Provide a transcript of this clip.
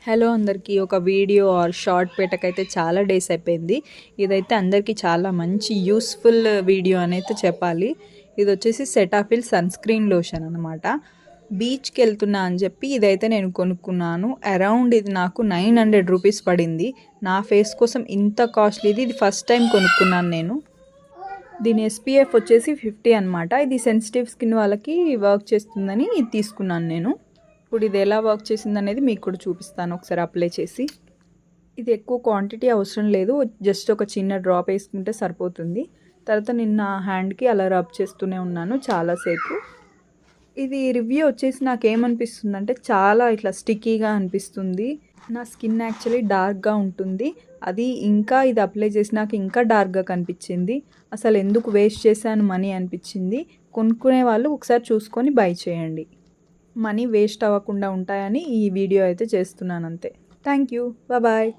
Hello అందరికీ ఒక video or short పెట్టకైతే చాలా డేస్ అయిపోయింది. ఇదైతే అందరికీ చాలా మంచి యూస్ఫుల్ వీడియో అని అయితే చెప్పాలి. ఇది వచ్చేసి సెటాఫిల్ సన్ స్క్రీన్ లోషన్ అనమాట. బీచ్కి వెళ్తున్నా అని చెప్పి ఇదైతే నేను కొనుక్కున్నాను. అరౌండ్ ఇది నాకు 900 రూపీస్ పడింది. నా ఫేస్ కోసం ఇంత కాస్ట్లీది ఇది ఫస్ట్ టైం కొనుక్కున్నాను నేను. దీని SPF వచ్చేసి 50 అనమాట. ఇది సెన్సిటివ్ స్కిన్ వాళ్ళకి వర్క్ చేస్తుందని ఇది తీసుకున్నాను నేను. ఇప్పుడు ఇది ఎలా వర్క్ చేసింది అనేది మీకు కూడా చూపిస్తాను ఒకసారి అప్లై చేసి. ఇది ఎక్కువ క్వాంటిటీ అవసరం లేదు, జస్ట్ ఒక చిన్న డ్రాప్ వేసుకుంటే సరిపోతుంది. తర్వాత నేను నా హ్యాండ్కి అలా రబ్ చేస్తూనే ఉన్నాను చాలాసేపు. ఇది రివ్యూ వచ్చేసి నాకేమనిపిస్తుంది అంటే చాలా ఇట్లా స్టిక్కీగా అనిపిస్తుంది. నా స్కిన్ యాక్చువల్లీ డార్క్గా ఉంటుంది, అది ఇంకా ఇది అప్లై చేసినాక ఇంకా డార్క్గా కనిపించింది. అసలు ఎందుకు వేస్ట్ చేశాను మనీ అనిపించింది. కొనుక్కునే వాళ్ళు ఒకసారి చూసుకొని బై చేయండి, మనీ వేస్ట్ అవ్వకుండా ఉంటాయని ఈ వీడియో అయితే చేస్తున్నాను అంతే. Thank you, bye.